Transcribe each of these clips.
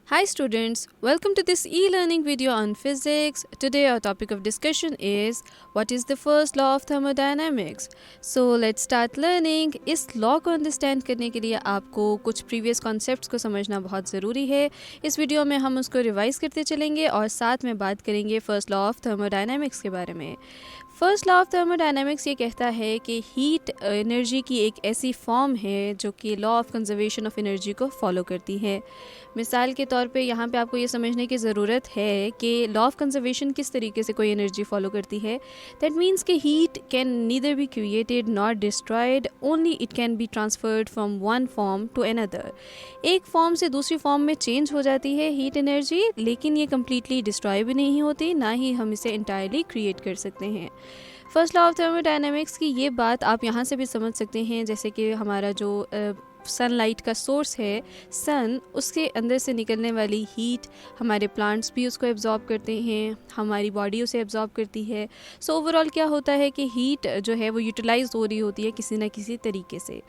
Hi students, welcome to this e-learning video on physics. Today our topic of discussion is what is the first law of thermodynamics. So let's start learning. इस law को understand करने के लिए आपको कुछ previous concepts को समझना बहुत ज़रूरी है. इस वीडियो में हम उसको रिवाइज करते चलेंगे और साथ में बात करेंगे फर्स्ट लॉ ऑफ थर्मोडायनामिक्स के बारे में. फर्स्ट लॉ ऑफ थर्मोडायनामिक्स ये कहता है कि हीट एनर्जी की एक ऐसी फॉर्म है जो कि law of conservation of energy को फॉलो करती है. मिसाल के तौर पे यहाँ पे आपको ये समझने की ज़रूरत है कि लॉ ऑफ कंजर्वेशन किस तरीके से कोई एनर्जी फॉलो करती है. दैट मीन्स कि heat can neither be created not destroyed, only it can be transferred from one form to another. एक फॉर्म से दूसरी फॉर्म में चेंज हो जाती है हीट एनर्जी, लेकिन ये कम्प्लीटली डिस्ट्रॉय भी नहीं होती, ना ही हम इसे इंटायरली क्रिएट कर सकते हैं. फर्स्ट लॉ ऑफ थर्मोडायनामिक्स की ये बात आप यहाँ से भी समझ सकते हैं, जैसे कि हमारा जो सनलाइट का सोर्स है सन, उसके अंदर से निकलने वाली हीट हमारे प्लांट्स भी उसको एब्जॉर्ब करते हैं, हमारी बॉडी उसे एब्जॉर्ब करती है. सो ओवरऑल क्या होता है कि हीट जो है वो यूटिलाइज हो रही होती है किसी न किसी तरीके से.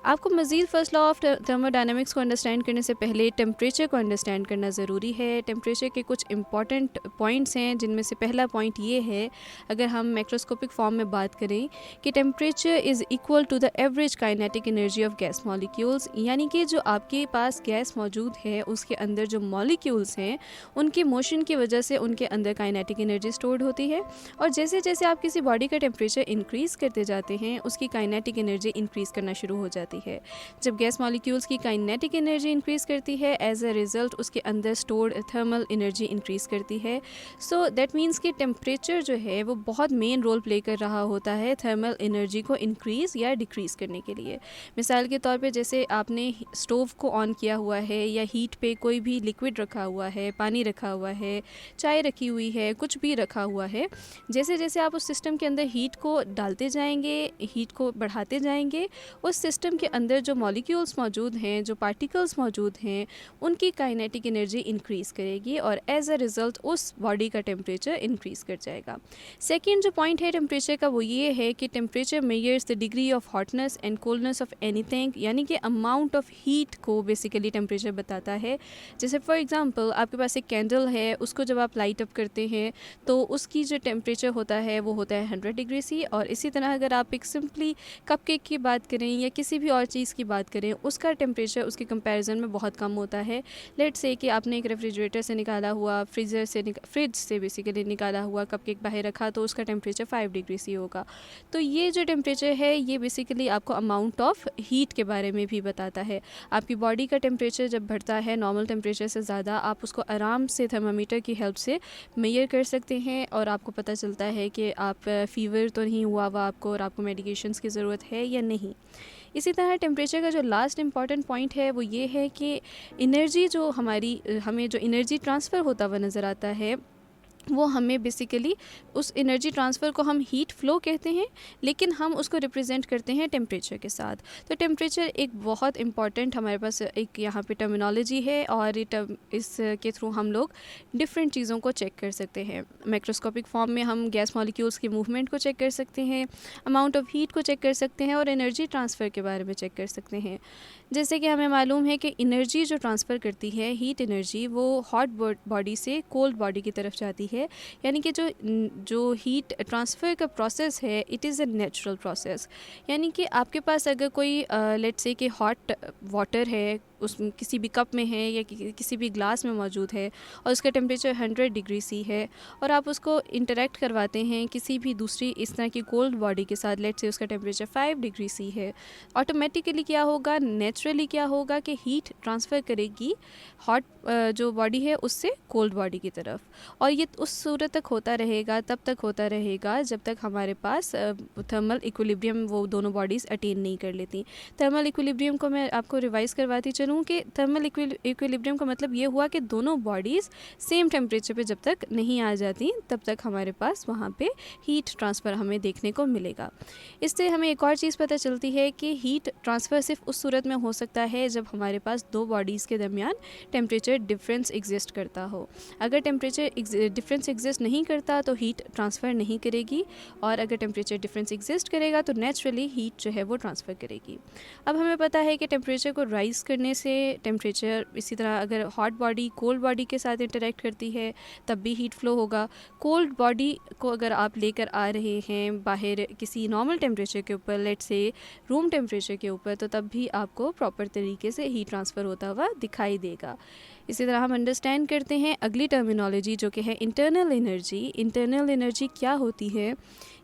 आपको मज़ीद फर्स्ट लॉ ऑफ थर्मोडायनामिक्स को अंडरस्टैंड करने से पहले टेम्परेचर को अंडरस्टैंड करना ज़रूरी है. टेम्परेचर के कुछ इंपॉर्टेंट पॉइंट्स हैं, जिनमें से पहला पॉइंट ये है, अगर हम मैक्रोस्कोपिक फॉर्म में बात करें, कि temperature is equal to the average kinetic energy of gas molecules. यानी कि जो आपके पास गैस मौजूद है उसके अंदर जो मॉलिक्यूल्स हैं उनके मोशन की वजह से उनके अंदर काइनेटिक एनर्जी स्टोर्ड होती है, और जैसे जैसे आप किसी बॉडी का टेम्परेचर इंक्रीज़ करते जाते हैं उसकी काइनेटिक एनर्जी इंक्रीज़ करना शुरू हो जाती है. जब गैस मॉलिक्यूल्स की काइनेटिक एनर्जी इंक्रीज़ करती है, एज अ रिज़ल्ट उसके अंदर स्टोर्ड थर्मल एनर्जी इंक्रीज़ करती है. सो दैट मीन्स कि टेम्परेचर जो है वो बहुत मेन रोल प्ले कर रहा होता है थर्मल एनर्जी को इंक्रीज़ या डिक्रीज़ करने के लिए. मिसाल के तौर पे जैसे आपने स्टोव को ऑन किया हुआ है या हीट पे कोई भी लिक्विड रखा हुआ है, पानी रखा हुआ है, चाय रखी हुई है, कुछ भी रखा हुआ है, जैसे जैसे आप उस सिस्टम के अंदर हीट को डालते जाएंगे, हीट को बढ़ाते जाएंगे, उस सिस्टम के अंदर जो मॉलिक्यूल्स मौजूद हैं, जो पार्टिकल्स मौजूद हैं, उनकी काइनेटिक एनर्जी इंक्रीज़ करेगी और एज अ रिज़ल्ट उस बॉडी का टेम्परेचर इंक्रीज़ कर जाएगा. सेकेंड जो पॉइंट है टेम्परेचर का वो ये है कि temperature measures the degree of hotness and coldness of anything. यानी कि अमाउंट ऑफ हीट को बेसिकली टेम्परेचर बताता है. जैसे फॉर एग्जांपल आपके पास एक कैंडल है, उसको जब आप लाइट अप करते हैं तो उसकी जो टेम्परेचर होता है वो होता है 100 डिग्री सी. और इसी तरह अगर आप एक सिंपली कपकेक की बात करें या किसी भी और चीज़ की बात करें, उसका टेम्परेचर उसके कंपैरिजन में बहुत कम होता है. लेट्स से कि आपने एक रेफ्रिजरेटर से निकाला हुआ, फ्रिज से बेसिकली निकाला हुआ कपकेक बाहर रखा तो उसका टेम्परेचर 5 डिग्री सी होगा. तो ये जो टेम्परेचर है ये बेसिकली आपको अमाउंट ऑफ हीट के बारे में भी बताता है. आपकी बॉडी का टेम्परेचर जब बढ़ता है नॉर्मल टेम्परेचर से ज़्यादा, आप उसको आराम से थर्मामीटर की हेल्प से मेजर कर सकते हैं और आपको पता चलता है कि आप फीवर तो नहीं हुआ हुआ आपको और आपको मेडिकेशंस की ज़रूरत है या नहीं. इसी तरह टेम्परेचर का जो लास्ट इंपॉर्टेंट पॉइंट है वो ये है कि एनर्जी जो हमें जो एनर्जी ट्रांसफ़र होता हुआ नज़र आता है वो हमें बेसिकली उस एनर्जी ट्रांसफ़र को हम हीट फ्लो कहते हैं, लेकिन हम उसको रिप्रेजेंट करते हैं टेम्परेचर के साथ. तो टेम्परेचर एक बहुत इंपॉर्टेंट हमारे पास एक यहाँ पे टर्मिनोलॉजी है और इसके थ्रू हम लोग डिफरेंट चीज़ों को चेक कर सकते हैं. माइक्रोस्कोपिक फॉर्म में हम गैस मॉलिक्यूल्स की मूवमेंट को चेक कर सकते हैं, अमाउंट ऑफ हीट को चेक कर सकते हैं और एनर्जी ट्रांसफ़र के बारे में चेक कर सकते हैं. जैसे कि हमें मालूम है कि एनर्जी जो ट्रांसफ़र करती है हीट एनर्जी, वो हॉट बॉडी से कोल्ड बॉडी की तरफ जाती है. यानी कि जो हीट ट्रांसफ़र का प्रोसेस है it is a natural process. यानी कि आपके पास अगर कोई लेट्स से कि हॉट वाटर है, उस किसी भी कप में है या किसी भी ग्लास में मौजूद है और उसका टेम्परेचर 100 डिग्री सी है और आप उसको इंटरेक्ट करवाते हैं किसी भी दूसरी इस तरह की कोल्ड बॉडी के साथ, लेट्स से उसका टेम्परेचर 5 डिग्री सी है, ऑटोमेटिकली क्या होगा, नेचुरली क्या होगा कि हीट ट्रांसफ़र करेगी हॉट जो बॉडी है उससे कोल्ड बॉडी की तरफ. और ये उस सूरत तक होता रहेगा, तब तक होता रहेगा जब तक हमारे पास थर्मल इक्विलिब्रियम वो दोनों बॉडीज़ अटेन नहीं कर लेती. थर्मल इक्विलिब्रियम को मैं आपको रिवाइज़ करवाती चलूँ कि थर्मल इक्विलिब्रियम का मतलब ये हुआ कि दोनों बॉडीज़ सेम टेम्परेचर पे जब तक नहीं आ जाती तब तक हमारे पास वहाँ पे हीट ट्रांसफ़र हमें देखने को मिलेगा. इससे हमें एक और चीज़ पता चलती है कि हीट ट्रांसफ़र सिर्फ उस सूरत में हो सकता है जब हमारे पास दो बॉडीज़ के दरमियान टेम्परेचर डिफरेंस एग्जिस्ट करता हो. अगर टेम्परेचर डिफरेंस एग्जिस्ट नहीं करता तो हीट ट्रांसफ़र नहीं करेगी, और अगर टेम्परेचर डिफरेंस एग्जिस्ट करेगा तो नेचुरली हीट जो है वो ट्रांसफ़र करेगी. अब हमें पता है कि टेम्परेचर को राइज़ करने से टेम्परेचर, इसी तरह अगर हॉट बॉडी कोल्ड बॉडी के साथ इंटरेक्ट करती है तब भी हीट फ्लो होगा। कोल्ड बॉडी को अगर आप लेकर आ रहे हैं बाहर किसी नॉर्मल टेम्परेचर के ऊपर, लेट से रूम टेम्परेचर के ऊपर, तो तब भी आपको प्रॉपर तरीके से हीट ट्रांसफ़र होता हुआ दिखाई देगा। इसी तरह हम अंडरस्टैंड करते हैं अगली टर्मिनोलॉजी जो कि है इंटरनल एनर्जी। इंटरनल एनर्जी क्या होती है?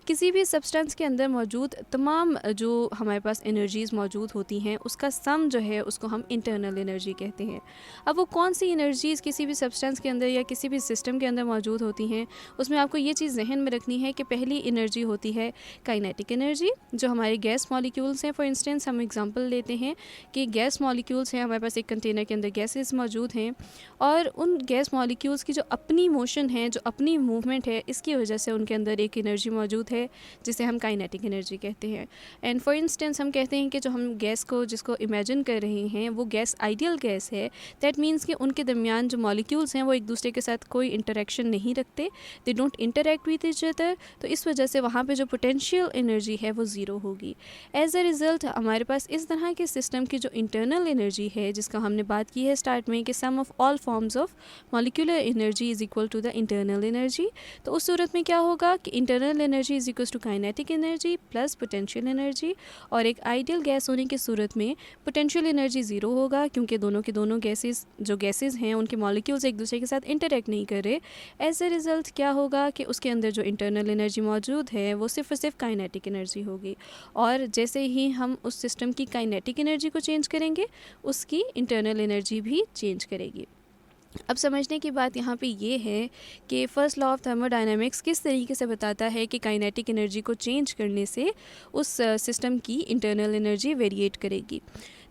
किसी भी सब्सटेंस के अंदर मौजूद तमाम जो हमारे पास एनर्जीज़ मौजूद होती हैं उसका सम जो है उसको हम इंटरनल एनर्जी कहते हैं। अब वो कौन सी एनर्जीज़ किसी भी सब्सटेंस के अंदर या किसी भी सिस्टम के अंदर मौजूद होती हैं, उसमें आपको ये चीज़ जहन में रखनी है कि पहली एनर्जी होती है काइनेटिक एनर्जी, जो हमारे गैस मॉलिक्यूल्स हैं। फॉर इंस्टेंस हम एग्जांपल लेते हैं कि गैस मॉलिक्यूल्स हैं, हमारे पास एक कंटेनर के अंदर गैसेस मौजूद हैं और उन गैस मॉलिक्यूल्स की जो अपनी मोशन है, जो अपनी मूवमेंट है, इसकी वजह से उनके अंदर एक एनर्जी मौजूद है जिसे हम काइनेटिक एनर्जी कहते हैं। एंड फॉर इंस्टेंस हम कहते हैं कि जो हम गैस को जिसको इमेजिन कर रहे हैं वो गैस आइडियल गैस है। दैट मीन्स कि उनके दरमियान जो मॉलिक्यूल्स हैं वो एक दूसरे के साथ कोई इंटरेक्शन नहीं रखते, they don't interact with each other. तो इस वजह से वहाँ पे जो पोटेंशियल एनर्जी है वो ज़ीरो होगी। एज अ रिज़ल्ट हमारे पास इस तरह के सिस्टम की जो इंटरनल एनर्जी है, जिसका हमने बात की है स्टार्ट में कि sum of all forms of molecular energy is equal to the internal energy. तो उस सूरत में क्या होगा कि internal energy is equal to kinetic energy plus potential energy, और एक आइडियल गैस होने की सूरत में पोटेंशियल एनर्जी ज़ीरो होगा क्योंकि दोनों के दोनों गैसेस हैं उनके मॉलिक्यूल्स एक दूसरे के साथ इंटरेक्ट नहीं कर रहे। एज अ रिज़ल्ट क्या होगा कि उसके अंदर जो इंटरनल एनर्जी मौजूद है वो सिर्फ और सिर्फ काइनेटिक एनर्जी होगी, और जैसे ही हम उस सिस्टम की काइनेटिक एनर्जी को चेंज करेंगे उसकी इंटरनल एनर्जी भी चेंज करेगी। अब समझने की बात यहाँ पे ये है कि फर्स्ट लॉ ऑफ थर्मोडायनामिक्स किस तरीके से बताता है कि काइनेटिक एनर्जी को चेंज करने से उस सिस्टम की इंटरनल एनर्जी वेरिएट करेगी।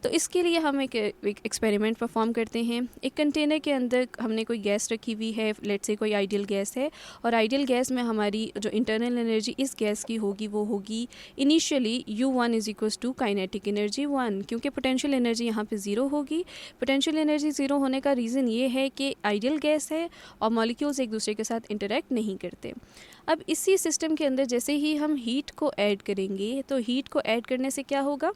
तो इसके लिए हम एक एक्सपेरिमेंट परफॉर्म करते हैं। एक कंटेनर के अंदर हमने कोई गैस रखी हुई है, लेट्स से कोई आइडियल गैस है, और आइडियल गैस में हमारी जो इंटरनल एनर्जी इस गैस की होगी वो होगी initially U1 is equals to kinetic energy 1, क्योंकि पोटेंशियल एनर्जी यहाँ पे ज़ीरो होगी। पोटेंशियल एनर्जी ज़ीरो होने का रीज़न ये है कि आइडियल गैस है और मॉलिक्यूल्स एक दूसरे के साथ इंटरेक्ट नहीं करते। अब इसी सिस्टम के अंदर जैसे ही हम हीट को ऐड करेंगे, तो हीट को ऐड करने से क्या होगा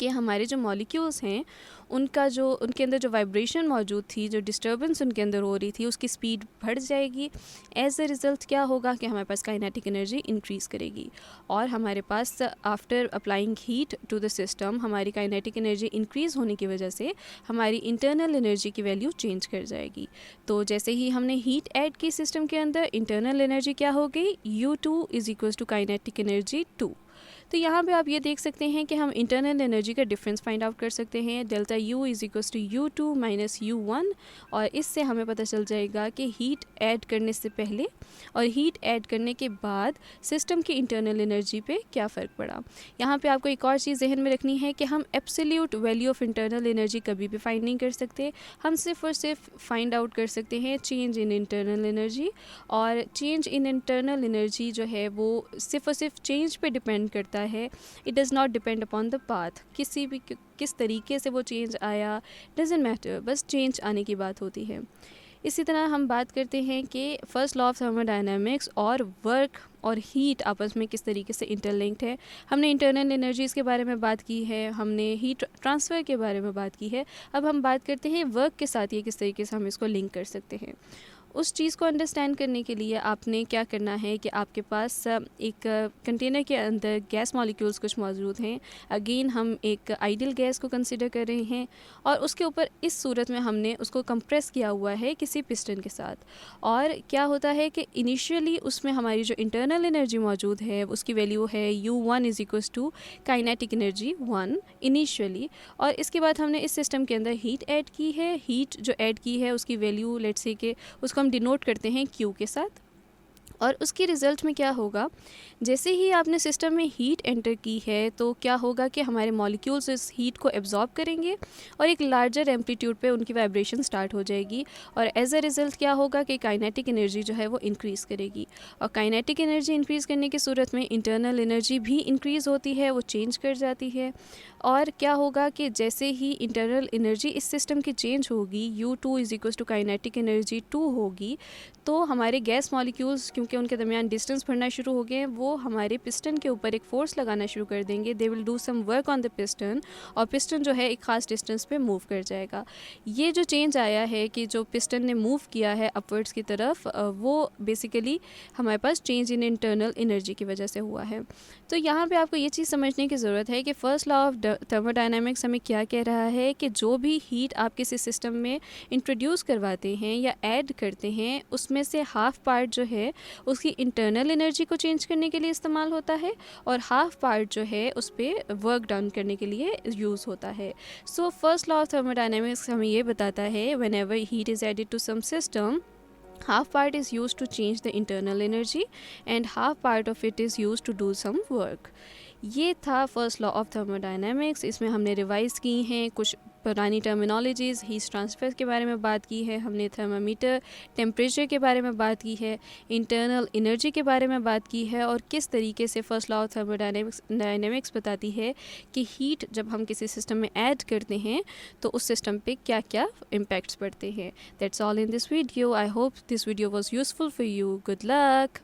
कि हमारे जो मॉलिक्यूल्स हैं उनके अंदर जो वाइब्रेशन मौजूद थी, जो डिस्टर्बेंस उनके अंदर हो रही थी, उसकी स्पीड बढ़ जाएगी। एज अ रिज़ल्ट क्या होगा कि हमारे पास काइनेटिक एनर्जी इंक्रीज़ करेगी, और हमारे पास after applying heat to the system हमारी काइनेटिक एनर्जी इंक्रीज़ होने की वजह से हमारी इंटरनल एनर्जी की वैल्यू चेंज कर जाएगी। तो जैसे ही हमने हीट ऐड की सिस्टम के अंदर, इंटरनल एनर्जी क्या हो गई, U2 is equals to kinetic energy 2। तो यहाँ पे आप ये देख सकते हैं कि हम इंटरनल एनर्जी का डिफरेंस फाइंड आउट कर सकते हैं, delta U is equals to U2 minus U1, और इससे हमें पता चल जाएगा कि हीट ऐड करने से पहले और हीट ऐड करने के बाद सिस्टम की इंटरनल एनर्जी पे क्या फ़र्क पड़ा। यहाँ पे आपको एक और चीज़ जहन में रखनी है कि हम absolute value of internal energy कभी भी फाइंड नहीं कर सकते, हम सिर्फ और सिर्फ फाइंड आउट कर सकते हैं चेंज इन इंटरनल एनर्जी, और चेंज इन इंटरनल एनर्जी जो है वो सिर्फ और सिर्फ चेंज पे डिपेंड करता है। It does not depend upon the path, किस तरीके से वो चेंज आया डजेंट मैटर, बस चेंज आने की बात होती है। इसी तरह हम बात करते हैं कि फर्स्ट लॉ ऑफ थर्मोडायनामिक्स और वर्क और हीट आपस में किस तरीके से इंटरलिंक्ड है। हमने इंटरनल एनर्जीज़ के बारे में बात की है, हमने हीट ट्रांसफ़र के बारे में बात की है, अब हम बात करते हैं वर्क के साथ ये किस तरीके से हम इसको लिंक कर सकते हैं। उस चीज़ को अंडरस्टैंड करने के लिए आपने क्या करना है कि आपके पास एक कंटेनर के अंदर गैस मॉलिक्यूल्स कुछ मौजूद हैं। अगेन हम एक आइडियल गैस को कंसिडर कर रहे हैं, और उसके ऊपर इस सूरत में हमने उसको कंप्रेस किया हुआ है किसी पिस्टन के साथ। और क्या होता है कि इनिशियली उसमें हमारी जो इंटरनल एनर्जी मौजूद है उसकी वैल्यू है U1 is equals to kinetic energy 1 initially, और इसके बाद हमने इस सिस्टम के अंदर हीट ऐड की है। हीट जो ऐड की है उसकी वैल्यू लेट्स से कि उसको हम डिनोट करते हैं Q के साथ, और उसके रिज़ल्ट में क्या होगा, जैसे ही आपने सिस्टम में हीट एंटर की है तो क्या होगा कि हमारे मॉलिक्यूल्स इस हीट को एब्जॉर्ब करेंगे और एक लार्जर एम्पलीट्यूड पे उनकी वाइब्रेशन स्टार्ट हो जाएगी, और एज अ रिज़ल्ट क्या होगा कि काइनेटिक एनर्जी जो है वो इंक्रीज़ करेगी, और काइनेटिक एनर्जी इंक्रीज़ करने की सूरत में इंटरनल एनर्जी भी इंक्रीज़ होती है, वो चेंज कर जाती है। और क्या होगा कि जैसे ही इंटरनल एनर्जी इस सिस्टम की चेंज होगी, U2 is equals to kinetic energy 2 होगी, तो हमारे गैस मॉलिक्यूल्स क्योंकि क्योंकि उनके दरमियान डिस्टेंस बढ़ना शुरू हो गए हैं, वो हमारे पिस्टन के ऊपर एक फ़ोर्स लगाना शुरू कर देंगे। They will do some work on the piston और पिस्टन जो है एक ख़ास डिस्टेंस पे मूव कर जाएगा। ये जो चेंज आया है कि जो पिस्टन ने मूव किया है अपवर्ड्स की तरफ, वो बेसिकली हमारे पास चेंज इन इंटरनल एनर्जी की वजह से हुआ है। तो यहाँ पे आपको ये चीज़ समझने की ज़रूरत है कि फर्स्ट लॉ ऑफ थर्मोडायनामिक्स हमें क्या कह रहा है कि जो भी हीट आप किसी सिस्टम में इंट्रोड्यूस करवाते हैं या ऐड करते हैं, उसमें से हाफ पार्ट जो है उसकी इंटरनल एनर्जी को चेंज करने के लिए इस्तेमाल होता है और हाफ पार्ट जो है उस पर वर्क डन करने के लिए यूज़ होता है। So first law of thermodynamics हमें ये बताता है whenever heat is added to some system, half part is used to change the internal energy and half part of it is used to do some work. ये था first law of thermodynamics. इसमें हमने revise की हैं कुछ पुरानी terminologies, heat transfer के बारे में बात की है, हमने थर्मामीटर टेम्परेचर के बारे में बात की है, इंटरनल एनर्जी के बारे में बात की है और किस तरीके से फर्स्ट लॉ ऑफ थर्मोडायनेमिक्स बताती है कि हीट जब हम किसी सिस्टम में ऐड करते हैं तो उस सिस्टम पे क्या क्या इम्पैक्ट्स पड़ते हैं। That's all in this video. I hope this video was useful for you. Good luck.